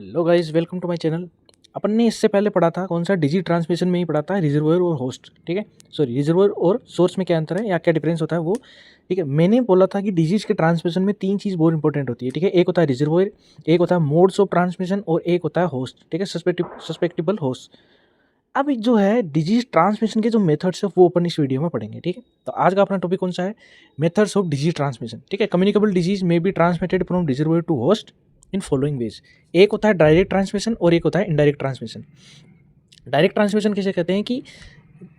Hello guys, welcome to my channel. अपन ने इससे पहले पढ़ा था, कौन सा, डिजी ट्रांसमिशन में ही पढ़ा था, रिजर्वोयर और होस्ट। ठीक है, सॉरी, रिजर्वोयर और सोर्स में क्या अंतर है या क्या डिफरेंस होता है वो। ठीक है, मैंने बोला था कि डिजीज के ट्रांसमिशन में तीन चीज़ बहुत इंपॉर्टेंट होती है। ठीक है, एक होता है रिजर्वोयर, एक होता है मोड्स ऑफ ट्रांसमिशन और एक होता है होस्ट। ठीक है, सस्पेक्टिबल होस्ट। अब जो है डिजीज ट्रांसमिशन के जो मेथड्स है वो अपन इस वीडियो में पढ़ेंगे। ठीक है, तो आज का अपना टॉपिक कौन सा है? Methods of disease transmission. ठीक है, कम्युनिकेबल डिजीज में be transmitted from reservoir to host in following ways. एक होता है डायरेक्ट ट्रांसमिशन और एक होता है इनडायरेक्ट ट्रांसमिशन। डायरेक्ट ट्रांसमिशन किसे कहते हैं कि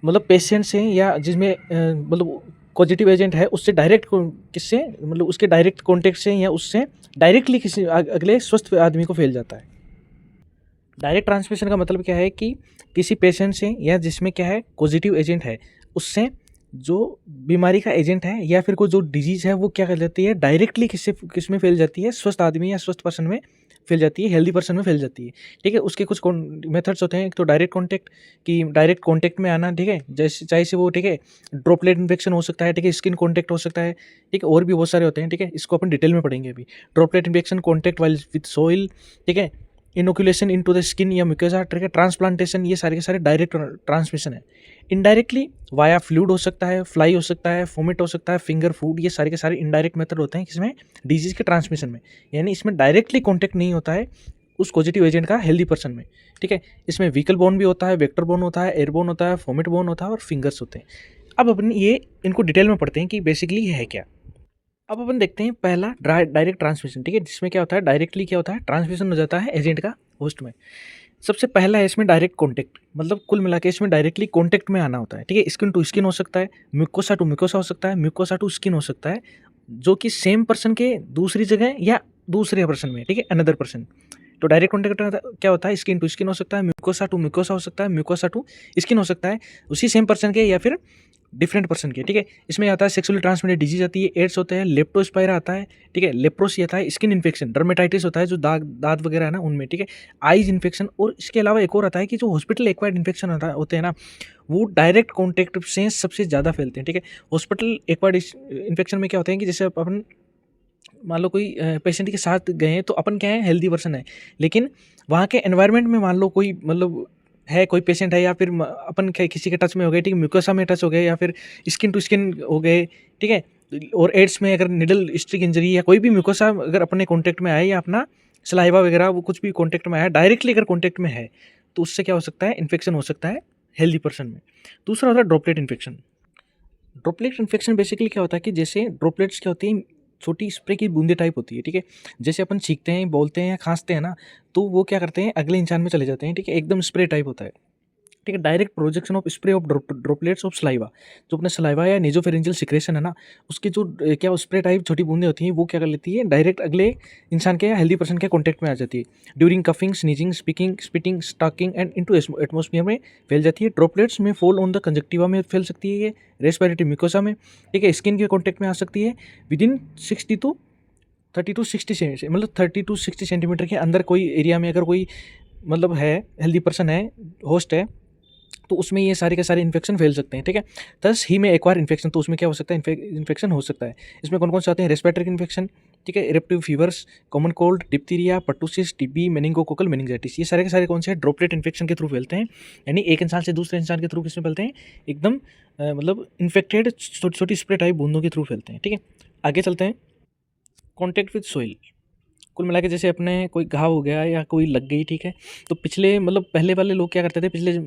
मतलब पेशेंट से या जिसमें मतलब पॉजिटिव एजेंट है उससे डायरेक्ट किससे, मतलब उसके डायरेक्ट कॉन्टेक्ट से या उससे डायरेक्टली किसी अगले स्वस्थ आदमी को फैल जाता है। डायरेक्ट ट्रांसमिशन का मतलब क्या है कि किसी पेशेंट से या जिसमें क्या है पॉजिटिव एजेंट है उससे जो बीमारी का एजेंट है या फिर कोई जो डिजीज़ है वो क्या कर जाती है, डायरेक्टली किस में फैल जाती है, स्वस्थ आदमी या स्वस्थ पर्सन में फैल जाती है, हेल्दी पर्सन में फैल जाती है। ठीक है, उसके कुछ मेथड्स होते हैं। एक तो डायरेक्ट कॉन्टैक्ट, कि डायरेक्ट कॉन्टैक्ट में आना। ठीक है, जैसे चाहे से वो, ठीक है, ड्रॉपलेट इन्फेक्शन हो सकता है, ठीक है, स्किन कॉन्टैक्ट हो सकता है, ठीक है, और भी बहुत सारे होते हैं। ठीक है, इसको अपन डिटेल में पढ़ेंगे अभी। Droplet infection, contact while with soil, ठीक है, इनोकुलेशन इनटू द स्किन या म्यूकोसा, ठीक है, ट्रांसप्लांटेशन, ये सारे के सारे डायरेक्ट ट्रांसमिशन है। इनडायरेक्टली वाया फ्लूइड हो सकता है, फ्लाई हो सकता है, फोमिट हो सकता है, फिंगर फूड, ये सारे के सारे इनडायरेक्ट मेथड होते हैं किसमें, डिजीज के ट्रांसमिशन में। यानी इसमें डायरेक्टली कॉन्टैक्ट नहीं होता है उस पॉजिटिव एजेंट का हेल्दी पर्सन में। ठीक है, इसमें व्हीकल बोन भी होता है, वेक्टर बोन होता है, एयरबोन होता है, फोमिट बोन होता है और फिंगर्स होते हैं। अब अपन ये इनको डिटेल में पढ़ते हैं कि बेसिकली ये है क्या। अब अपन देखते हैं पहला डायरेक्ट ट्रांसमिशन। ठीक है, जिसमें क्या होता है, डायरेक्टली क्या होता है, ट्रांसमिशन हो जाता है एजेंट का होस्ट में। सबसे पहला है इसमें डायरेक्ट कॉन्टैक्ट, मतलब कुल मिला के इसमें डायरेक्टली कॉन्टैक्ट में आना होता है। ठीक है, स्किन टू स्किन हो सकता है, म्यूकोसा टू म्यूकोसा हो सकता है, म्यूकोसा टू स्किन हो सकता है, जो कि सेम पर्सन के दूसरी जगह या दूसरे पर्सन में, ठीक है, अनदर पर्सन। तो डायरेक्ट कॉन्टैक्ट क्या होता है, स्किन टू स्किन हो सकता है, म्यूकोसा टू म्यूकोसा हो सकता है, म्यूकोसा टू स्किन हो सकता है, उसी सेम पर्सन के या फिर डिफरेंट पर्सन के। ठीक है, इसमें आता है सेक्सुअली ट्रांसमिटेड डिजीज आती है, एड्स होते हैं, लेप्टोस्पायरा आता है, ठीक है, लेप्रोसी आता है, स्किन इन्फेक्शन, डर्मेटाइटिस होता है, जो दांत वगैरह है ना उनमें, ठीक है, आईज इन्फेक्शन। और इसके अलावा एक और आता है कि जो हॉस्पिटल एक्वायर्ड इन्फेक्शन होते हैं ना, वो डायरेक्ट कॉन्टैक्ट से सबसे ज़्यादा फैलते हैं। ठीक है, हॉस्पिटल एक्वायर्ड इन्फेक्शन में क्या होते हैं कि जैसे अपन मान लो कोई पेशेंट के साथ गए हैं, तो अपन क्या है, हेल्दी पर्सन है, लेकिन वहाँ के एनवायरनमेंट में मान लो कोई मतलब है, कोई पेशेंट है या फिर अपन किसी के टच में हो गए, ठीक है, म्यूकोसा में टच हो गए या फिर स्किन टू स्किन हो गए, ठीक है, और एड्स में अगर निडल स्टिक इंजरी या कोई भी म्यूकोसा अगर अपने कॉन्टैक्ट में आए या अपना सलाइवा वगैरह वो कुछ भी कॉन्टैक्ट में आया, डायरेक्टली अगर कॉन्टैक्ट में है, तो उससे क्या हो सकता है, इन्फेक्शन हो सकता है हेल्दी पर्सन में। दूसरा होता है droplet infection. Droplet infection basically क्या होता है कि जैसे ड्रॉपलेट्स क्या होती हैं, छोटी स्प्रे की बूंदे टाइप होती है। ठीक है, जैसे अपन छींकते हैं, बोलते हैं या खांसते हैं ना, तो वो क्या करते हैं, अगले इंसान में चले जाते हैं। ठीक है, एकदम स्प्रे टाइप होता है। ठीक है, direct projection of spray of droplets of saliva, जो अपने सलाइवा या नेजोफेरेंजियल सिक्रेशन है ना, उसकी जो क्या स्प्रे टाइप छोटी बूंदें होती हैं, वो क्या कर लेती है, डायरेक्ट अगले इंसान के या हेल्दी पर्सन के कॉन्टैक्ट में आ जाती है। During coughing, sneezing, speaking, spitting, talking and into atmosphere में फैल जाती है। ड्रॉपलेट्स में फॉल ऑन द कंजक्टिवा में फैल सकती है, ये रेस्पिरेटरी म्यूकोसा में, ठीक है, स्किन के कॉन्टैक्ट में आ सकती है। विद इन 60 to 30 to 60 से मतलब 30 to 60 सेंटीमीटर के अंदर कोई एरिया में अगर कोई मतलब है, हेल्दी पर्सन है, होस्ट है, तो उसमें ये सारे के सारे इन्फेक्शन फैल सकते हैं। ठीक है, थस ही में एक्वायर इन्फेक्शन, तो उसमें क्या हो सकता है, इन्फेक्शन हो सकता है। इसमें कौन कौन से आते हैं, रेस्पिरेटरी इन्फेक्शन, ठीक है, eruptive fevers, common cold, diphtheria, pertussis, TB, meningococcal meningitis, ये सारे के सारे कौन से ड्रॉपलेट इन्फेक्शन के थ्रू फैलते हैं। यानी एक इंसान से दूसरे इंसान के थ्रू किसमें फैलते हैं, एकदम मतलब इन्फेक्टेड छोटी छोटी स्प्रे टाइप बूंदों के थ्रू फैलते हैं। ठीक है, आगे चलते हैं। कॉन्टैक्ट विद सोइल, कुल मिला के जैसे अपने कोई घाव हो गया या कोई लग गई, ठीक है, तो पिछले मतलब पहले वाले लोग क्या करते थे, पिछले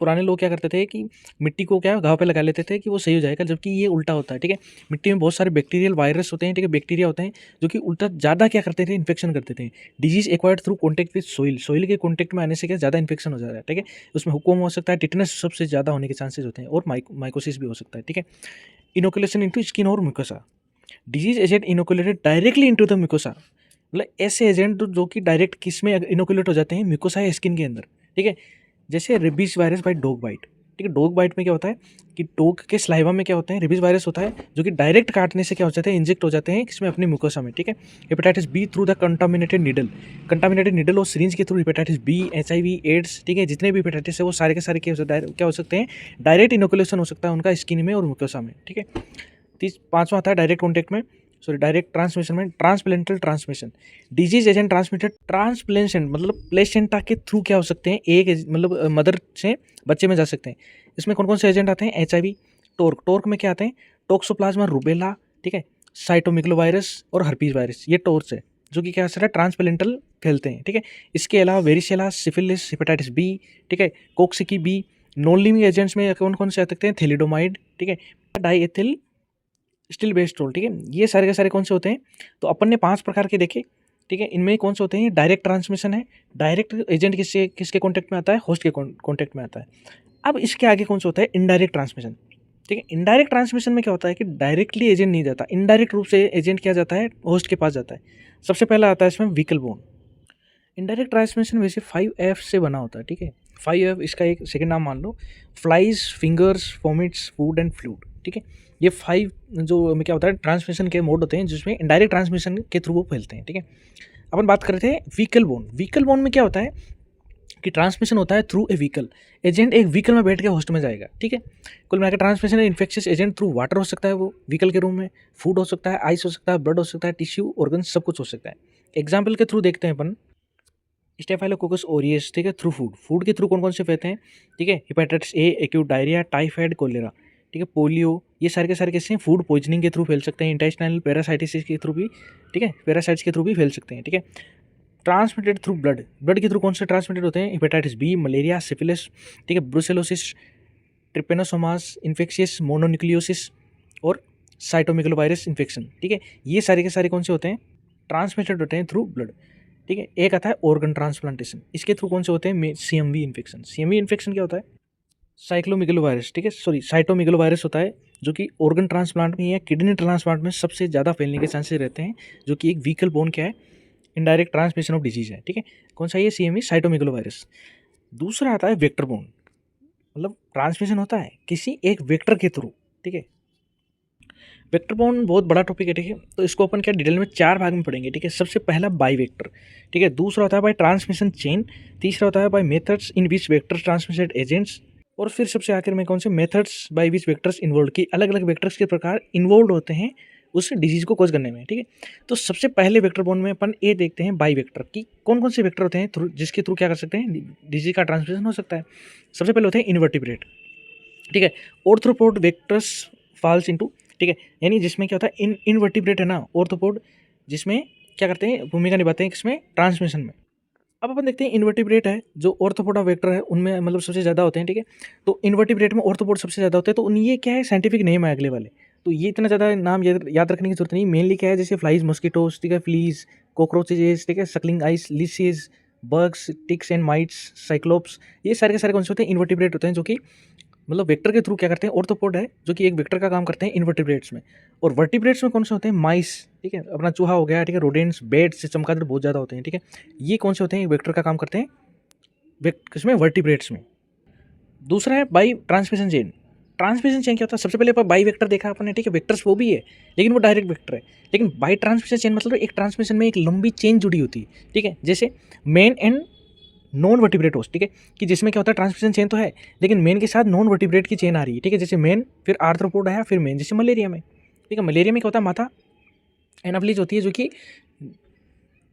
पुराने लोग क्या करते थे कि मिट्टी को क्या घाव पे लगा लेते थे कि वो सही हो जाएगा, जबकि ये उल्टा होता है। ठीक है, मिट्टी में बहुत सारे बैक्टीरियल वायरस होते हैं, ठीक है, बैक्टीरिया होते हैं, जो कि उल्टा ज़्यादा क्या करते थे, इन्फेक्शन करते थे। Disease acquired through contact with soil, soil के कॉन्टैक्ट में आने से क्या ज़्यादा इन्फेक्शन हो जाता है। ठीक है, उसमें हुक्म हो सकता है, टिटनस सबसे ज़्यादा होने के चांसेस होते हैं, और माइकोसिस भी हो सकता है। ठीक है, इनोकुलेशन इनटू स्किन और mucosa, disease agent inoculated directly into the mucosa, मतलब ऐसे एजेंट जो कि डायरेक्ट किस में इनोकुलेट हो जाते हैं, म्यूकोसा या स्किन के अंदर। ठीक है, जैसे rabies virus by dog bite. ठीक है, डॉग बाइट में क्या होता है कि डॉग के स्लाइवा में क्या होता है, रेबीज वायरस होता है, जो कि डायरेक्ट काटने से क्या हो जाते हैं, इंजेक्ट हो जाते हैं किसमें, अपने म्यूकोसा में। ठीक है, hepatitis B through the contaminated needle और सिरिंज के through, hepatitis B, HIV, AIDS, ठीक है, जितने भी हेपेटाइटिस है वो सारे के सारे क्या हो सकते हैं, डायरेक्ट इनोकुलेशन हो सकता है उनका स्किन में और म्यूकोसा में। ठीक है, पांचवा आता है डायरेक्ट कॉन्टैक्ट में सॉरी डायरेक्ट ट्रांसमिशन में ट्रांसप्लेंटल ट्रांसमिशन, डिजीज एजेंट ट्रांसमिटेड ट्रांसप्लेशन मतलब प्लेसेंटा के थ्रू क्या हो सकते हैं, एक मतलब मदर से बच्चे में जा सकते हैं। इसमें कौन कौन से एजेंट आते हैं, HIV, टोर्क में क्या आते हैं, टोक्सोप्लाज्मा रूबेला, ठीक है, साइटोमेगलोवायरस और हर्पीज वायरस, ये टोर्स है जो कि क्या हो सकता है, ट्रांसप्लेंटल फैलते हैं, ठीक है। इसके अलावा वेरिसेला, सिफिलिस, हेपेटाइटिस बी, ठीक है, कोक्सिकी बी। नॉन लिविंग एजेंट्स में कौन कौन से आ सकते हैं, थैलिडोमाइड, ठीक है, डाइएथिल स्टिलबेस्टोल, ठीक है, ये सारे के सारे कौन से होते हैं। तो अपन ने 5 प्रकार के देखे, ठीक है। इनमें कौन से होते हैं, डायरेक्ट ट्रांसमिशन है, डायरेक्ट एजेंट किसके कॉन्टैक्ट में आता है, होस्ट के कॉन्टैक्ट में आता है। अब इसके आगे कौन सा होता है, इनडायरेक्ट ट्रांसमिशन, ठीक है। इनडायरेक्ट ट्रांसमिशन में क्या होता है कि डायरेक्टली एजेंट नहीं जाता, इनडायरेक्ट रूप से एजेंट क्या जाता है, होस्ट के पास जाता है। सबसे पहला आता है इसमें व्हीकल बोन। इनडायरेक्ट ट्रांसमिशन वैसे 5F से बना होता है, ठीक है। 5F इसका एक सेकंड नाम मान लो, flies, fingers, vomits, food and fluid, ठीक है। ये 5 जो में क्या होता है, ट्रांसमिशन के मोड होते हैं जिसमें इनडायरेक्ट ट्रांसमिशन के थ्रू वो फैलते हैं, ठीक है। अपन बात करते हैं व्हीकल बोन। व्हीकल बोन में क्या होता है कि ट्रांसमिशन होता है थ्रू ए व्हीकल, एजेंट एक व्हीकल में बैठ के होस्ट में जाएगा, ठीक है। कुल मिलाकर ट्रांसमिशन है इन्फेक्शियस एजेंट थ्रू वाटर हो सकता है, वो व्हीकल के रूम में, फूड हो सकता है, आइस हो सकता है, ब्लड हो सकता है, टिश्यू, ऑर्गन, सब कुछ हो सकता है। एग्जाम्पल के थ्रू देखते हैं अपन, स्टेफाइलोकोकस ओरियस, ठीक है, थ्रू फूड के थ्रू कौन कौन से फैलते हैं, ठीक है, hepatitis A, acute diarrhoea, typhoid, cholera, ठीक है, पोलियो, ये सारे के सारे कैसे हैं, फूड पॉइजनिंग के थ्रू फैल सकते हैं, इंटेस्टाइनल पैरासाइटिस के थ्रू भी, ठीक है, पैरासाइट्स के थ्रू भी फैल सकते हैं, ठीक है। ट्रांसमिटेड थ्रू ब्लड के थ्रू कौन से ट्रांसमिटेड होते हैं, हेपेटाइटिस बी, मलेरिया, सिफिलिस, ठीक है, ब्रुसेलोसिस, ट्रिपेनोसोमास, इन्फेक्शियस मोनोन्यूक्लियोसिस और साइटोमेगलोवायरस इन्फेक्शन, ठीक है। ये सारे के सारे कौन से होते हैं, ट्रांसमिटेड होते हैं थ्रू ब्लड, ठीक है। एक आता है ऑर्गन ट्रांसप्लांटेशन, इसके थ्रू कौन से होते हैं, CMV इन्फेक्शन। CMV इन्फेक्शन क्या होता है, साइक्लोमेगलोवायरस, ठीक है, सॉरी साइटोमेगलोवायरस होता है जो कि ऑर्गन ट्रांसप्लांट में या किडनी ट्रांसप्लांट में सबसे ज़्यादा फैलने के चांसेस रहते हैं, जो कि एक व्हीकल बोन क्या है, इनडायरेक्ट ट्रांसमिशन ऑफ डिजीज है, ठीक है। कौन सा ये, CMV साइटोमेगलोवायरस। दूसरा आता है वेक्टर बोन, मतलब ट्रांसमिशन होता है किसी एक वेक्टर के थ्रू, ठीक है। वेक्टर बोन बहुत बड़ा टॉपिक है, ठीक है, तो इसको अपन क्या डिटेल में 4 भाग में पढ़ेंगे, ठीक है। सबसे पहला बाई वेक्टर, ठीक है, दूसरा होता है बाय ट्रांसमिशन चेन, तीसरा होता है by methods in which vectors transmitted agents, और फिर सबसे आखिर में कौन से methods by which vectors involve, की अलग अलग वेक्टर्स के प्रकार इन्वॉल्व होते हैं उस डिजीज को कॉज करने में, ठीक है। तो सबसे पहले वेक्टर बोन में अपन ये देखते हैं बाई वेक्टर की कौन कौन से वेक्टर होते हैं थ्रू जिसके थ्रू क्या कर सकते हैं, डिजीज का ट्रांसमिशन हो सकता है। सबसे पहले होते हैं इनवर्टिब्रेट, ठीक है, ऑर्थ्रोपोड वेक्टर्स फॉल्स इनटू, ठीक है, यानी जिसमें क्या होता है, इनवर्टिब्रेट है ना, ऑर्थ्रोपोड, जिसमें क्या करते हैं, भूमिका निभाते हैं किसमें, ट्रांसमिशन में। अब अपन देखते हैं इन्वर्टिब्रेट है जो ऑर्थोपोडा वेक्टर है उनमें मतलब सबसे ज़्यादा होते हैं, ठीक है। तो इन्वर्टिब्रेट में ऑर्थोपोड सबसे ज़्यादा होते हैं, तो उन ये क्या है, साइंटिफिक नेम है अगले वाले, तो ये इतना ज़्यादा नाम याद रखने की जरूरत नहीं। मेनली क्या है, जैसे फ्लाइज, मॉस्किटोस, ठीक है, फ्लीज, कॉकरोचेज, ठीक है, sucking lice, leeches, bugs, ticks and mites, cyclops, ये सारे के सारे कौन से होते हैं, इन्वर्टिब्रेट होते हैं, जो कि मतलब वेक्टर के थ्रू क्या करते हैं, ऑर्थोपोड है जो कि एक वेक्टर का काम करते हैं इन्वर्टिब्रेट्स में। और वर्टिब्रेट्स में कौन से होते हैं, माइस, ठीक है, अपना चूहा हो गया, ठीक है, रोडेंट्स, बेड्स से चमगादड़ बहुत ज़्यादा होते हैं, ठीक है, ये कौन से होते हैं, वेक्टर का काम करते हैं किसमें, वर्टिब्रेट्स में। दूसरा है by transmission chain. Transmission chain क्या होता है, सबसे पहले बाई वेक्टर देखा अपन ने, ठीक है, वेक्टर्स वो भी है लेकिन वो डायरेक्ट वेक्टर है, लेकिन बाई ट्रांसमिशन चेन मतलब एक ट्रांसमिशन में एक लंबी चेन जुड़ी होती है, ठीक है, जैसे main and non vertebrate host, ठीक है, कि जिसमें क्या होता है, ट्रांसमिशन चेन तो है लेकिन मेन के साथ नॉन वर्टिब्रेट की चेन आ रही है, ठीक है, जैसे मेन फिर आर्थ्रोपोड आया फिर मेन, जैसे मलेरिया में, ठीक है। मलेरिया में क्या होता है, माथा एनाफ्लिज होती है जो कि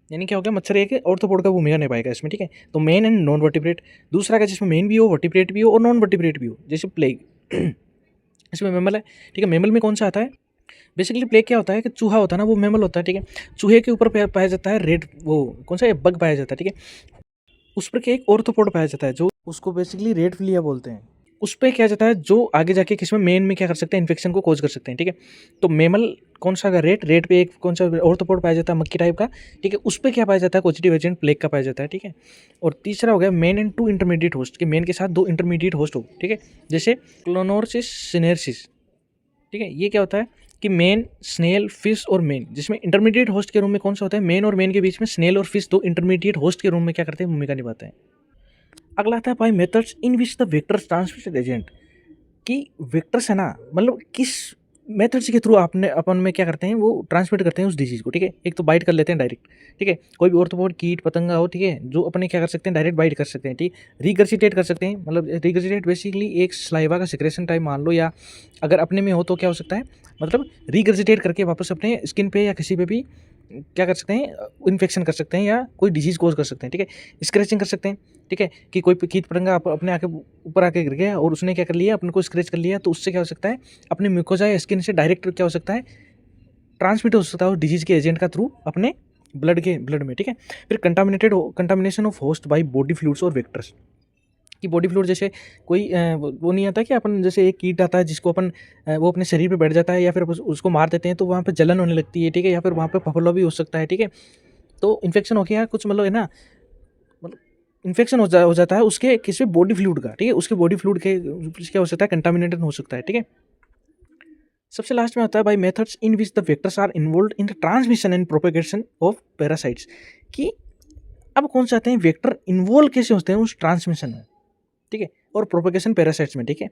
यानी क्या हो गया, मच्छर एक ऑर्थोपोड का भूमिका निभाएगा इसमें, ठीक है। तो मेन एंड नॉन वर्टिब्रेट। दूसरा का जिसमें मेन भी हो, वर्टिब्रेट भी हो और नॉन वर्टिब्रेट भी हो, जैसे प्लेग इसमें मेमल है, ठीक है। मेमल में कौन सा आता है, बेसिकली प्लेग क्या होता है कि चूहा होता है ना, वो मेमल होता है, ठीक है। चूहे के ऊपर पाया जाता है रेड, वो कौन सा बग पाया जाता है, ठीक है, उस पर क्या एक ऑर्थोपोड पाया जाता है जो उसको बेसिकली रेड फ्लिया बोलते हैं। उस पर क्या जाता है जो आगे जाके किसमें मेन में क्या कर सकते हैं, इन्फेक्शन को कोज कर सकते हैं, ठीक है। तो मेमल कौन सा, रेड पे एक कौन सा ऑर्थोपोड पाया जाता है मक्खी टाइप का, ठीक है, उस पर क्या पाया जाता है, पॉजिटिव एजेंट प्लेग का पाया जाता है, ठीक है। और तीसरा हो गया मेन एंड 2 इंटरमीडिएट होस्ट, के मेन के साथ 2 इंटरमीडिएट होस्ट हो, ठीक है, जैसे क्लोनोरसिस सिनेरसिस, ठीक है। ये क्या होता है कि मेन, स्नेल, फिश और मेन, जिसमें इंटरमीडिएट होस्ट के रूम में कौन सा होता है, मेन और मेन के बीच में स्नेल और फिश 2 इंटरमीडिएट होस्ट के रूम में क्या करते हैं, भूमिका निभाते हैं। अगला आता है by methods in which the vectors transmitted agent, कि वेक्टर्स है ना, मतलब किस मेथड्स के थ्रू आपने अपन में क्या करते हैं, वो ट्रांसमिट करते हैं उस डिजीज़ को, ठीक है। एक तो बाइट कर लेते हैं डायरेक्ट, ठीक है। कोई भी ऑर्थोपोड कीट पतंगा हो, ठीक है, जो अपने क्या कर सकते हैं, डायरेक्ट बाइट कर सकते हैं, ठीक। रिगर्जिटेट कर सकते हैं, मतलब रिगर्जिटेट बेसिकली एक सलाइवा का सिक्रेशन टाइप मान लो, या अगर अपने में हो तो क्या हो सकता है, मतलब रिगर्जिटेट करके वापस अपने स्किन पे या किसी पे भी क्या कर सकते हैं, इन्फेक्शन कर सकते हैं या कोई डिजीज़ कोज कर सकते हैं, ठीक है। स्क्रैचिंग कर सकते हैं, ठीक है, कि कोई कीट पतंगा अपने आके ऊपर आके गिर गया और उसने क्या कर लिया, अपने को स्क्रैच कर लिया, तो उससे क्या हो सकता है, अपने म्यूकोजा या स्किन से डायरेक्ट क्या हो सकता है, ट्रांसमिट हो सकता है उस डिजीज़ के एजेंट का थ्रू अपने ब्लड में, ठीक है। फिर contamination of host by body fluids और वेक्टर्स, कि बॉडी फ्लूइड जैसे कोई वो नहीं आता कि अपन जैसे एक कीट आता है जिसको अपन वो अपने शरीर पे बैठ जाता है या फिर उसको मार देते हैं तो वहाँ पे जलन होने लगती है, ठीक है, या फिर वहाँ पे फफोला भी हो सकता है, ठीक है। तो इन्फेक्शन हो गया कुछ, मतलब है ना, मतलब इन्फेक्शन हो जाता है उसके किसी बॉडी फ्लूइड का, ठीक है, उसके बॉडी फ्लूइड के क्या हो सकता है, कंटामिनेटेड हो सकता है, ठीक है। सबसे लास्ट में आता है by methods in which the vectors are involve in the transmission and propagation of parasites, कि अब कौन से आते हैं वेक्टर इन्वॉल्व कैसे होते हैं उस ट्रांसमिशन में, ठीक है, और प्रोपेगेशन पैरासाइट्स में, ठीक है।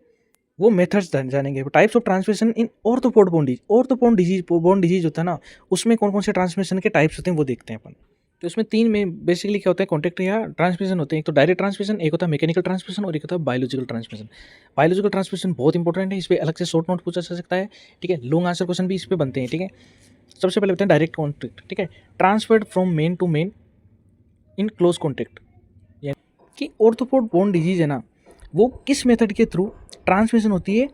वो मेथड्स जानेंगे। Types of transmission in arthropod bone disease होता है ना, उसमें कौन कौन से ट्रांसमिशन के टाइप्स होते हैं वो देखते हैं अपन। तो उसमें तीन में बेसिकली क्या होता है, कॉन्टैक्ट या ट्रांसमिशन होते हैं। एक तो डायरेक्ट ट्रांसमिशन, एक होता है मैकेनिकल ट्रांसमिशन और एक होता है बायोलॉजिकल ट्रांसमिशन। बायोलॉजिकल ट्रांसमिशन बहुत इंपॉर्टेंट है, इस पर अलग से शॉर्ट नोट पूछा जा सकता है, ठीक है, लॉन्ग आंसर क्वेश्चन भी इस पर बनते हैं, ठीक है। सबसे पहले होते हैं डायरेक्ट कॉन्टैक्ट, ठीक है, transferred from man to man in close contact, यानी कि ऑर्थोपोड बोन डिजीज है ना, वो किस मेथड के थ्रू ट्रांसमिशन होती है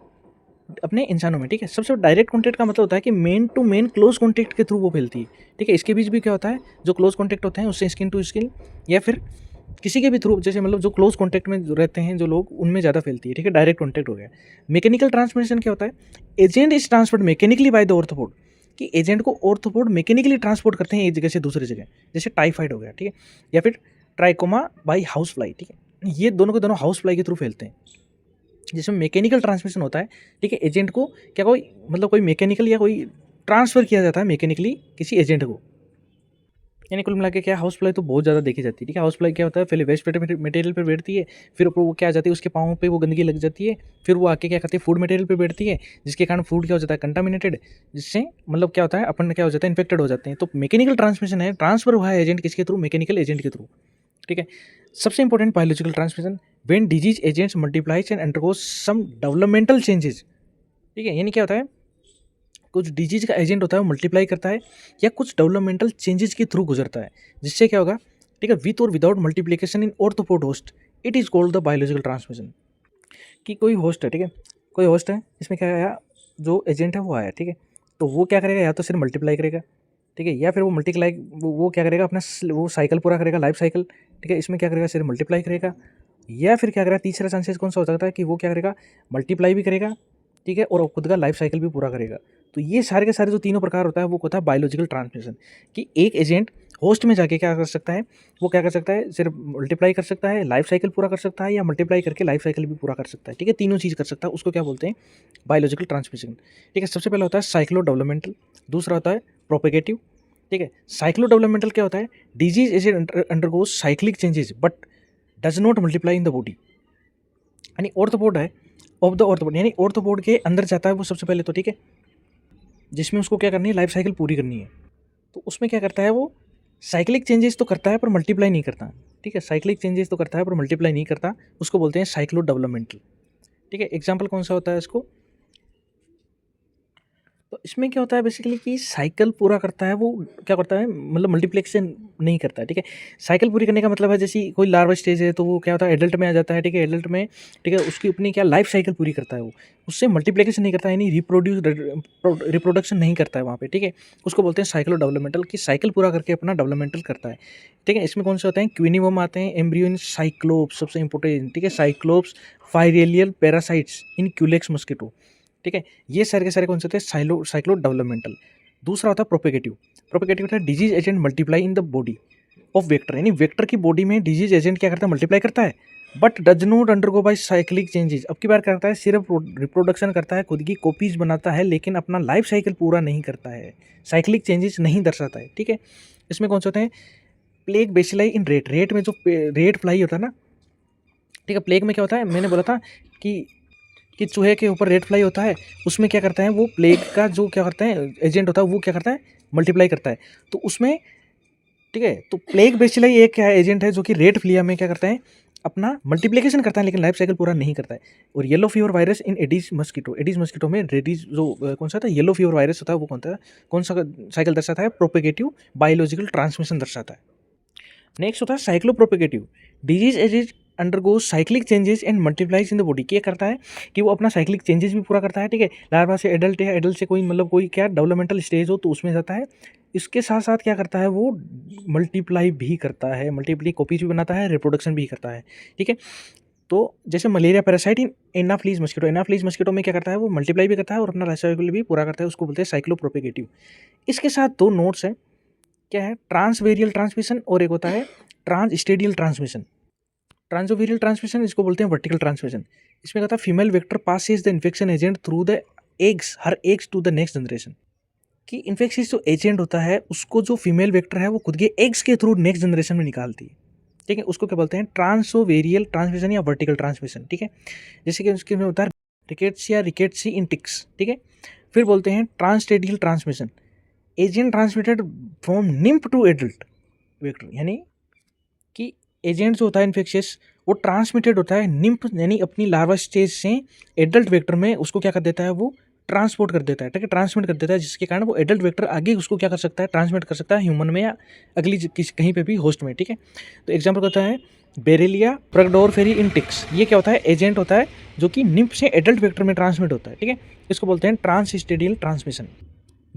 अपने इंसानों में, ठीक है। सबसे डायरेक्ट कॉन्टैक्ट का मतलब होता है कि man to man close contact के थ्रू वो फैलती है, ठीक है। इसके बीच भी क्या होता है, जो क्लोज कॉन्टैक्ट होते हैं उससे स्किन टू स्किन या फिर किसी के भी थ्रू, जैसे मतलब जो क्लोज कॉन्टैक्ट में रहते हैं जो लोग, उनमें ज़्यादा फैलती है, ठीक है, डायरेक्ट कॉन्टैक्ट हो गया। मैकेनिकल ट्रांसमिशन क्या होता है, agent is transferred mechanically by the arthropod, कि एजेंट को ऑर्थोपोड मैकेनिकली ट्रांसपोर्ट करते हैं एक जगह से दूसरी जगह, जैसे टाइफाइड हो गया, ठीक है, या फिर ट्राइकोमा बाई हाउस फ्लाई, ठीक है। ये दोनों के दोनों हाउस फ्लाई के थ्रू फैलते हैं, जिसमें मैकेनिकल ट्रांसमिशन होता है, ठीक है। एजेंट को क्या कोई मतलब कोई मैकेनिकल या कोई ट्रांसफ़र किया जाता है मैकेनिकली किसी एजेंट को, यानी कुल मिला के क्या, हाउस फ्लाई तो बहुत ज़्यादा देखी जाती है, ठीक है। हाउस फ्लाई क्या होता है, पहले वेस्ट मटेरियल पर बैठती है, फिर वो क्या आ जाती है, उसके पाँव पे वो गंदगी लग जाती है, फिर वो आके क्या करती है, फूड मटेरियल पे बैठती है, जिसके कारण फूड क्या हो जाता है, कंटामिनेटेड, जिससे मतलब क्या होता है, अपन क्या हो जाता है, इन्फेक्टेड हो जाते हैं। तो मैकेनिकल ट्रांसमिशन है, ट्रांसफर हुआ है एजेंट किसके थ्रू, मैकेनिकल एजेंट के थ्रू, ठीक है। सबसे important biological transmission, when disease agents multiplies and undergoes some developmental changes, ठीक है। यानी क्या होता है, कुछ डिजीज का एजेंट होता है वो मल्टीप्लाई करता है या कुछ डेवलपमेंटल चेंजेस के थ्रू गुजरता है, जिससे क्या होगा, ठीक है, विथ और without multiplication in arthropod host, it is called the biological transmission. कि कोई होस्ट है, ठीक है, कोई होस्ट है, इसमें क्या आया, जो एजेंट है वो आया, ठीक है, तो वो क्या करेगा, या तो सिर्फ मल्टीप्लाई करेगा, ठीक है, या फिर वो मल्टीप्लाई वो क्या करेगा, अपना वो साइकिल पूरा करेगा, लाइफ साइकिल, ठीक है। इसमें क्या करेगा, सिर्फ मल्टीप्लाई करेगा, या फिर क्या करेगा, तीसरा चांसेस कौन सा हो सकता है कि वो क्या करेगा, मल्टीप्लाई भी करेगा, ठीक है, और खुद का लाइफ साइकिल भी पूरा करेगा। तो ये सारे के सारे जो तीनों प्रकार होता है वो होता है बायोलॉजिकल ट्रांसमिशन, कि एक एजेंट होस्ट में जाके क्या कर सकता है, वो क्या कर सकता है, सिर्फ मल्टीप्लाई कर सकता है, लाइफ साइकिल पूरा कर सकता है, या मल्टीप्लाई करके लाइफ साइकिल भी पूरा कर सकता है, ठीक है, तीनों चीज़ कर सकता है, उसको क्या बोलते हैं, बायोलॉजिकल ट्रांसमिशन, ठीक है। सबसे पहला होता है साइक्लो डेवलपमेंटल, दूसरा होता है प्रोपेगेटिव, ठीक है। साइक्लो डेवलपमेंटल क्या होता है, disease agent undergoes cyclic changes but does not multiply in the body, यानी ऑर्थोपोड है, ऑफ द ऑर्थोपोड, यानी ऑर्थोपोड के अंदर जाता है वो सबसे पहले तो, ठीक है, जिसमें उसको क्या करनी है, लाइफ साइकिल पूरी करनी है। तो उसमें क्या करता है, वो साइक्लिक चेंजेस तो करता है पर मल्टीप्लाई नहीं करता, ठीक है, साइक्लिक चेंजेस तो करता है पर मल्टीप्लाई नहीं करता, उसको बोलते हैं साइक्लो डेवलपमेंटल, ठीक है। एग्जाम्पल कौन सा होता है इसको, तो इसमें क्या होता है बेसिकली कि साइकिल पूरा करता है वो, क्या करता है, मतलब मल्टीप्लेक्शन नहीं करता है, ठीक है। साइकिल पूरी करने का मतलब है, जैसे कोई लार्वा स्टेज है तो वो क्या होता है, एडल्ट में आ जाता है, ठीक है, एडल्ट में, ठीक है, उसकी अपनी क्या लाइफ साइकिल पूरी करता है वो, उससे मल्टीप्लिकेशन नहीं करता है, यानी रिप्रोडक्शन नहीं करता है वहाँ पे, ठीक है। उसको बोलते हैं साइक्लो डेवलपमेंटल, कि साइकिल पूरा करके अपना डेवलपमेंटल करता है, ठीक है। इसमें कौन से होते हैं, क्विनिवम आते हैं, एम्ब्रियो इन साइक्लोप्स सबसे इंपॉर्टेंट, ठीक है, साइक्लोप्स, फाइरेलियल पैरासाइट्स इन क्यूलेक्स मस्किटो, ठीक है। ये सारे के सारे कौन से थे, साइक्लो डेवलपमेंटल। दूसरा होता है प्रोपेगेटिव, प्रोपेगेटिव होता है disease agent multiply in the body of vector, यानी वेक्टर की बॉडी में डिजीज एजेंट क्या करता है, मल्टीप्लाई करता है, but does not undergo by cyclic changes, अब की बार करता है, सिर्फ रिप्रोडक्शन करता है, खुद की कॉपीज बनाता है, लेकिन अपना लाइफ साइकिल पूरा नहीं करता है, साइक्लिक चेंजेस नहीं दर्शाता है, ठीक है। इसमें कौन से होते हैं, प्लेग बेसिलाई इन रेट, रेट में जो रेट फ्लाई होता है ना, ठीक है, प्लेग में क्या होता है, मैंने बोला था कि कि चूहे के ऊपर रेड फ्लाई होता है, उसमें क्या करता है वो प्लेग का जो क्या करता है एजेंट होता है वो क्या करता है मल्टीप्लाई करता है। तो उसमें ठीक है, तो प्लेग बेसिलाई एक क्या एजेंट है जो कि रेड फ्लिया में क्या करता है अपना मल्टीप्लिकेशन करता है लेकिन लाइफ साइकिल पूरा नहीं करता है। और yellow fever virus in Aedes mosquito में रेडीज जो कौन सा था येलो फीवर वायरस होता है वो कौन सा साइकिल दर्शाता है प्रोपेगेटिव बायोलॉजिकल ट्रांसमिशन दर्शाता है। नेक्स्ट होता है साइक्लोप्रोपेगेटिव डिजीज एज undergoes cyclic changes and multiplies in the body. क्या करता है कि वो अपना साइक्लिक चेंजेस भी पूरा करता है, ठीक है, लार्वा से एडल्ट है, एडल्ट से कोई मतलब कोई क्या डेवलपमेंटल स्टेज हो तो उसमें जाता है। इसके साथ साथ क्या करता है वो मल्टीप्लाई भी करता है, मल्टीप्लाई कॉपीज भी बनाता है, रिप्रोडक्शन भी करता है, ठीक है। तो जैसे मलेरिया पैरासाइट इन एनाफ्लीज मस्कीटो में क्या करता है वो मल्टीप्लाई भी करता है और अपना लाइफ साइकिल भी पूरा करता है, उसको बोलते हैं साइक्लोप्रोपेगेटिव। इसके साथ दो नोट्स हैं, क्या है ट्रांसवेरियल ट्रांसमिशन और एक होता है ट्रांसस्टेडियल ट्रांसमिशन। ट्रांसोवेरियल ट्रांसमिशन इसको बोलते हैं वर्टिकल ट्रांसमिशन। इसमें कहता है female vector passes the infection agent through the eggs her eggs to the next generation. कि इन्फेक्शन जो एजेंट होता है उसको जो फीमेल वेक्टर है वो खुद के एग्स के थ्रू नेक्स्ट जनरेशन में निकालती है, ठीक है, उसको क्या बोलते हैं ट्रांसोवेरियल ट्रांसमिशन या वर्टिकल ट्रांसमिशन, ठीक है। जैसे कि उसके में होता है रिकेट्सी इन टिक्स, ठीक है। फिर बोलते हैं transstadial transmission agent transmitted from nymph to adult vector, यानी कि एजेंट जो होता है इन्फेक्शियस वो ट्रांसमिटेड होता है निम्फ यानी अपनी लार्वा स्टेज से एडल्ट वेक्टर में, उसको क्या कर देता है वो ट्रांसपोर्ट कर देता है, ठीक है, ट्रांसमिट कर देता है, जिसके कारण वो एडल्ट वेक्टर आगे उसको क्या कर सकता है ट्रांसमिट कर सकता है ह्यूमन में या अगली कहीं पे भी होस्ट में, ठीक है। तो एग्जाम्पल कहता है बेरेलिया प्रेगडोरफेरी इन टिक्स, ये क्या होता है एजेंट होता है जो कि निम्फ से एडल्ट वेक्टर में ट्रांसमिट होता है, ठीक है, इसको बोलते हैं ट्रांसस्टेडियल ट्रांसमिशन।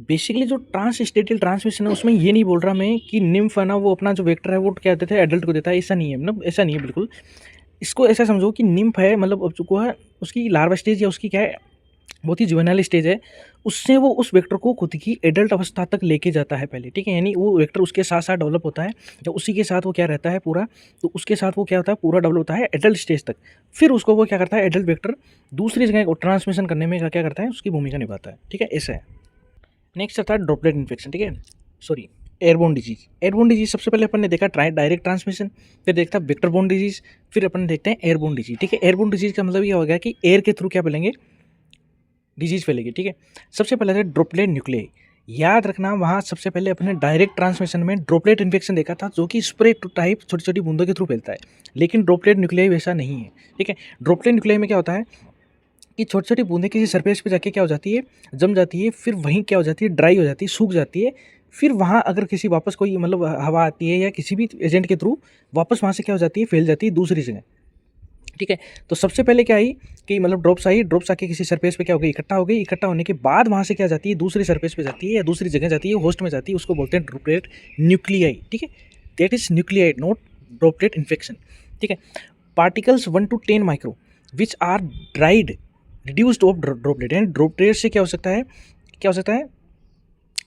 बेसिकली जो ट्रांसस्टेडियल ट्रांसमिशन है उसमें ये नहीं बोल रहा मैं कि निम्फ है ना वो अपना जो वेक्टर है वो क्या देता है एडल्ट को देता है, ऐसा नहीं है, मतलब ऐसा नहीं है बिल्कुल। इसको ऐसा समझो कि निम्फ है मतलब अब चुका है उसकी लार्वा स्टेज या उसकी क्या है बहुत ही जुवेनाइल स्टेज है, उससे वो उस वेक्टर को खुद की एडल्ट अवस्था तक लेके जाता है पहले, ठीक है, यानी वो वेक्टर उसके साथ साथ डेवलप होता है, जब उसी के साथ वो क्या रहता है पूरा, तो उसके साथ वो क्या होता है पूरा डेवलप होता है एडल्ट स्टेज तक। फिर उसको वो क्या करता है एडल्ट वेक्टर दूसरी जगह ट्रांसमिशन करने में क्या करता है उसकी भूमिका निभाता है, ठीक है, ऐसा है। नेक्स्ट आता है ड्रॉपलेट इन्फेक्शन, ठीक है, sorry airborne disease. Airborne disease सबसे पहले अपन ने देखा डायरेक्ट ट्रांसमिशन, फिर देखता वेक्टरबोर्न डिजीज, फिर अपन देखते हैं एयरबोर्न डिजीज, ठीक है। एयरबोर्न डिजीज का मतलब ये हो गया कि एयर के थ्रू क्या फैलेंगे डिजीज फैलेगी, ठीक है। सबसे पहले है ड्रॉपलेट न्यूक्लियाई, याद रखना वहाँ सबसे पहले अपने डायरेक्ट ट्रांसमिशन में ड्रॉपलेट इन्फेक्शन देखा था जो कि स्प्रे टाइप छोटी छोटी बूंदों के थ्रू फैलता है, लेकिन ड्रॉपलेट न्यूक्लियाई वैसा नहीं है, ठीक है। ड्रॉपलेट न्यूक्लियाई में क्या होता है कि छोटी छोटी बूंदें किसी सरफेस पे जाके क्या हो जाती है जम जाती है, फिर वहीं क्या हो जाती है ड्राई हो जाती है, सूख जाती है, फिर वहाँ अगर किसी वापस कोई मतलब हवा आती है या किसी भी एजेंट के थ्रू वापस वहाँ से क्या हो जाती है फैल जाती है दूसरी जगह, ठीक है। तो सबसे पहले क्या आई कि मतलब ड्रॉप्स आके किसी सरफेस पे क्या हो गई इकट्ठा हो गई, इकट्ठा होने के बाद वहाँ से क्या जाती है दूसरी सरफेस पे जाती है या दूसरी जगह जाती है होस्ट में जाती है, उसको बोलते हैं ड्रॉपलेट न्यूक्लियाई, ठीक है, that is nuclei not droplet infection, ठीक है। Particles 1 to 10 micro which are dried reduced of droplet, यानी ड्रॉपलेट से क्या हो सकता है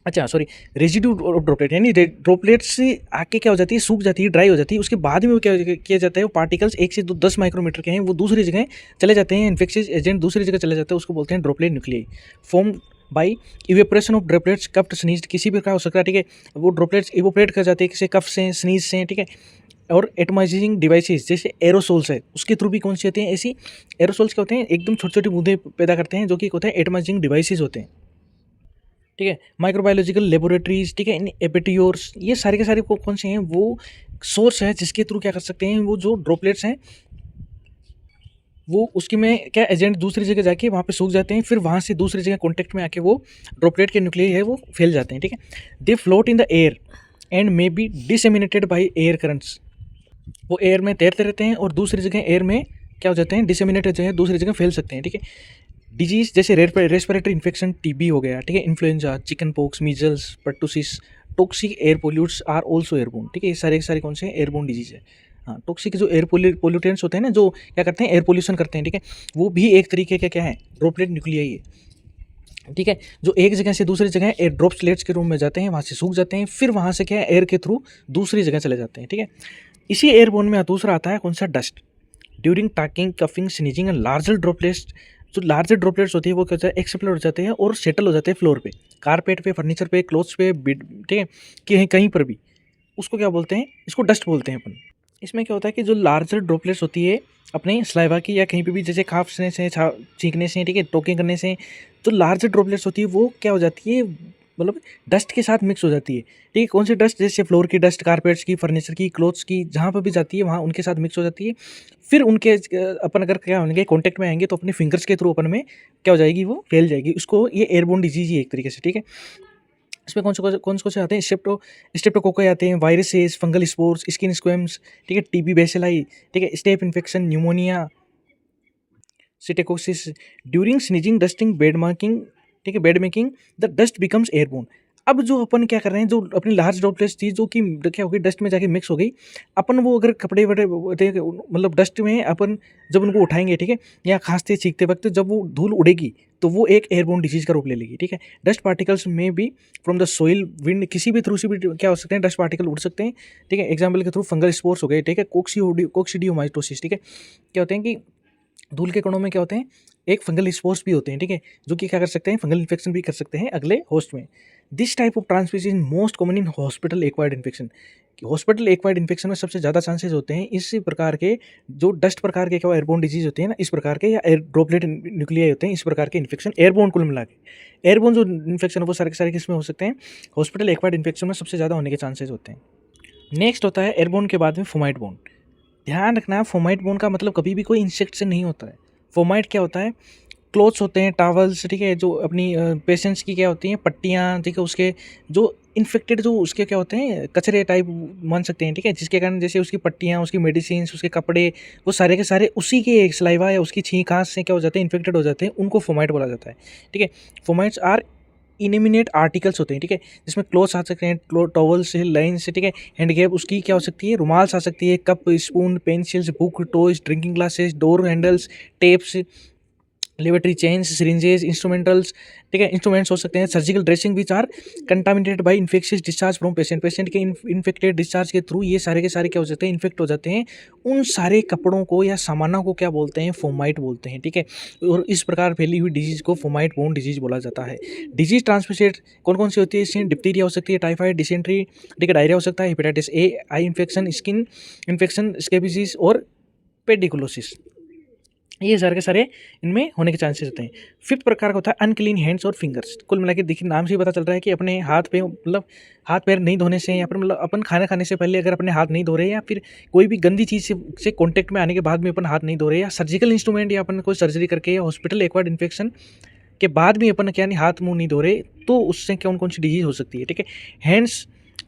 अच्छा सॉरी रेजिड्यू ऑफ ड्रॉपलेट, यानी ड्रॉपलेट से आके क्या हो जाती है सूख जाती है ड्राई हो जाती है, उसके बाद में वो क्या किया जाता है वो पार्टिकल्स 1 से 10 माइक्रोमीटर के हैं वो दूसरी जगह चले जाते हैं, इन्फेक्शियस एजेंट दूसरी जगह चले जाते हैं, उसको बोलते हैं droplet nuclei. Form by evaporation of droplets cuffed sneeze, किसी भी प्रकार हो सकता है, ठीक है, वो ड्रॉपलेट्स इवोपरेट कर जाते हैं किसी कफ से स्नीज से, ठीक है। और एटमाइजिंग डिवाइसेस जैसे एरोसोल्स है उसके थ्रू भी कौन से होते हैं ऐसी एरोसोल्स क्या होते हैं एकदम छोटी छोटी बूंदें पैदा करते हैं जो कि होते हैं एटमाइजिंग डिवाइसेस होते हैं, ठीक है। माइक्रोबायोलॉजिकल लेबोरेटरीज, ठीक है, इन एपिट्योर्स, ये सारे के सारे कौन से हैं वो सोर्स है जिसके थ्रू क्या कर सकते हैं वो जो ड्रॉपलेट्स हैं वो उसकी में क्या एजेंट दूसरी जगह जाके वहाँ पे सूख जाते हैं, फिर वहाँ से दूसरी जगह कॉन्टेक्ट में आके वो ड्रॉपलेट के न्यूक्लियाई है वो फैल जाते हैं, ठीक है। दे float in the air and may be disseminated by air currents, वो एयर में तैरते रहते हैं और दूसरी जगह एयर में क्या हो जाते हैं डिसेमिनेट जो है दूसरी जगह फैल सकते हैं, ठीक है। डिजीज जैसे रेस्पिरेटरी इन्फेक्शन टीबी हो गया, ठीक है, influenza, chicken pox, measles, pertussis, toxic air pollutants are also airborne, ठीक है, ये सारे के सारे कौन से एयरबोर्न डिजीज है। हाँ, टॉक्सिक जो एयर पोल्यूटेंट्स होते हैं ना जो क्या करते हैं एयर पोल्यूशन करते हैं, ठीक है, वो भी एक तरीके के क्या है ड्रॉपलेट न्यूक्लियाई है, ठीक है, जो एक जगह से दूसरी जगह एयर ड्रॉप्सलेट्स के रूम में जाते हैं वहाँ से सूख जाते हैं, फिर वहाँ से क्या है एयर के थ्रू दूसरी जगह चले जाते हैं, ठीक है। इसी एयरबोर्न में दूसरा आता है कौन सा dust during talking coughing sneezing and larger droplets, जो लार्जर ड्रॉपलेट्स होती है वो क्या होता है एक्सप्लोर हो जाते हैं और सेटल हो जाते हैं फ्लोर पे, कारपेट पे, फर्नीचर पे, क्लोथ्स पे, ठीक है, कहीं कहीं पर भी, उसको क्या बोलते हैं इसको डस्ट बोलते हैं अपन। इसमें क्या होता है कि जो लार्जर ड्रॉपलेट्स होती है अपने सलाइवा की या कहीं पे भी जैसे खांसने से छींकने से, ठीक है, टोकिंग करने से, जो लार्जर ड्रॉपलेट्स होती है वो क्या हो जाती है, मतलब डस्ट के साथ मिक्स हो जाती है, ठीक है। कौन सी डस्ट? जैसे फ्लोर की डस्ट, कारपेट्स की, फर्नीचर की, क्लोथ्स की, जहाँ पर भी जाती है वहाँ उनके साथ मिक्स हो जाती है। फिर उनके अपन अगर क्या होंगे कॉन्टेक्ट में आएंगे तो अपने फिंगर्स के थ्रू अपन में क्या हो जाएगी, वो फैल जाएगी। उसको ये एयरबोर्न डिजीज ही है एक तरीके से, ठीक है। इसमें कौन से आते हैं? स्ट्रेप्टोकोकाई आते हैं, viruses, fungal spores, skin squames, ठीक है, टीबी बेसिलाई, ठीक है, strep infection, pneumonia, psittacosis, during sneezing, dusting, bed making, ठीक है, bed making, the dust becomes airborne. अब जो अपन क्या कर रहे हैं, जो अपनी लार्ज ड्रॉपलेट्स थी जो कि क्या हो गई, डस्ट में जाके मिक्स हो गई, अपन वो अगर कपड़े वपड़े मतलब डस्ट में अपन जब उनको उठाएंगे, ठीक है, या खांसते छींकते वक्त जब वो धूल उड़ेगी तो वो एक एयरबोर्न डिजीज का रूप ले लेगी, ठीक है। डस्ट पार्टिकल्स में भी फ्रॉम द सोइल, विंड, किसी भी थ्रू से भी क्या हो सकते हैं, डस्ट पार्टिकल उड़ सकते हैं, ठीक है। एग्जाम्पल के थ्रू फंगल स्पोर्स हो गए, ठीक है, कोक्सीडियोमाइटोसिस, ठीक है। क्या होते हैं कि धूल के कणों में क्या होते हैं, एक फंगल स्पोर्स भी होते हैं, ठीक है, जो कि क्या कर सकते हैं, फंगल इन्फेक्शन भी कर सकते हैं अगले होस्ट में। This type of transmission is most common in hospital acquired infection. Hospital acquired infection में सबसे ज़्यादा चांसेस होते हैं इस प्रकार के, जो डस्ट प्रकार के क्या एयरबोर्न डिजीज होते हैं ना, इस प्रकार के, या एयर ड्रॉपलेट न्यूक्लियाई होते हैं, इस प्रकार के इन्फेक्शन एयरबोर्न कुल मिला के। एयरबोर्न जो इन्फेक्शन है वो सारे के सारे किसमें हो सकते हैं, हॉस्पिटल एक्वायर्ड इन्फेक्शन में सबसे ज़्यादा होने के चांसेस होते हैं। नेक्स्ट होता है एयरबोर्न के बाद में फोमाइट बोन। ध्यान रखना, फोमाइट बोन का मतलब कभी भी कोई इंसेक्ट से नहीं होता है। फोमाइट क्या होता है, क्लोथ्स होते हैं, टॉवल्स, ठीक है, जो अपनी पेशेंट्स की क्या होती हैं, पट्टियाँ, ठीक है, उसके जो इन्फेक्टेड, जो उसके क्या होते हैं, कचरे टाइप मान सकते हैं, ठीक है, जिसके कारण जैसे उसकी पट्टियाँ, उसकी मेडिसिन, उसके कपड़े, वो सारे के सारे उसी के सलाइवा या उसकी छींक खांस से क्या हो जाते हैं, इन्फेक्टेड हो जाते हैं, उनको फोमाइट बोला जाता है, ठीक है। फोमाइट्स आर इनिमिनेट आर्टिकल्स होते हैं, ठीक है, जिसमें क्लोथ्स आ सकते हैं, टॉवल से, लाइन से, ठीक है, हैंडगैप उसकी क्या हो सकती है, रुमाल्स आ सकती है, cup, spoon, pencils, book, toys, drinking glasses, door handles, taps, laboratory change, syringes, instrumentals, ठीक है, इंस्ट्रूमेंट्स हो सकते हैं, surgical dressing which are contaminated by infectious discharge from patient के इन्फेक्टेड डिस्चार्ज के थ्रू ये सारे के सारे क्या हो जाते हैं, इन्फेक्ट हो जाते हैं। उन सारे कपड़ों को या सामानों को क्या बोलते हैं, फोमाइट बोलते हैं, ठीक है। और इस प्रकार फैली हुई डिजीज को फोमाइट बोर्न डिजीज बोला जाता है। डिजीज ट्रांसमिटेड कौन कौन सी होती है, इसमें डिप्थीरिया हो सकती है, टाइफाइड, डिसेंट्री, ठीक है, डायरिया हो सकता है, hepatitis A, eye infection, skin infection, scabies और पेडिकुलोसिस, ये सारे के सारे इनमें होने के चांसेस होते हैं। फिफ्थ प्रकार का होता है अनक्लीन हैंड्स और फिंगर्स। कुल मिला के देखिए, नाम से ही पता चल रहा है कि अपने हाथ पे मतलब हाथ पैर नहीं धोने से, या फिर मतलब अपन खाना खाने से पहले अगर अपने हाथ नहीं धो रहे, या फिर कोई भी गंदी चीज़ से कॉन्टेक्ट में आने के बाद में अपन हाथ नहीं धो रहे, या सर्जिकल इंस्ट्रूमेंट या अपन कोई सर्जरी करके या हॉस्पिटल एक्वायर्ड इन्फेक्शन के बाद भी अपन क्या नहीं हाथ मुंह नहीं धो रहे, तो उससे कौन कौन सी डिजीज हो सकती है, ठीक है।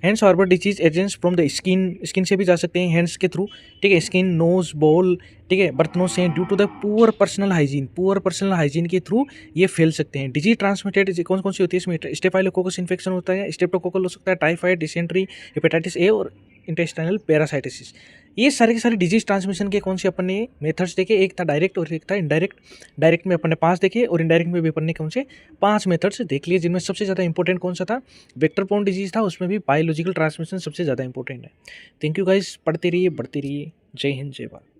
Hands harbour disease agents from the skin से भी जा सकते हैं, हैंड्स के थ्रू, ठीक है, स्किन, नोज, बॉल, ठीक है, बर्तनों से, due to the poor personal hygiene के थ्रू ये फैल सकते हैं। डिजीज ट्रांसमिटेड कौन कौन सी होती है, इसमें स्टेफाइलोकोकस इन्फेक्शन होता है, स्ट्रेप्टोकोकल हो सकता है, टाइफाइड, डिसेंट्री, हेपेटाइटिस ए और इंटेस्टाइनल पैरासाइटिस। ये सारे के सारे डिजीज ट्रांसमिशन के कौन से अपन ने मेथड्स देखे, एक था डायरेक्ट और एक था इनडायरेक्ट। डायरेक्ट में अपन ने 5 देखे और इनडायरेक्ट में भी अपन ने कौन से 5 मेथड्स देख लिए, जिनमें सबसे ज़्यादा इंपॉर्टेंट कौन सा था, वेक्टर बोर्न डिजीज था, उसमें भी बायोलॉजिकल ट्रांसमिशन सबसे ज़्यादा इंपॉर्टेंट है। थैंक यू गाइस, पढ़ते रहिए, बढ़ते रहिए, जय हिंद, जय भारत।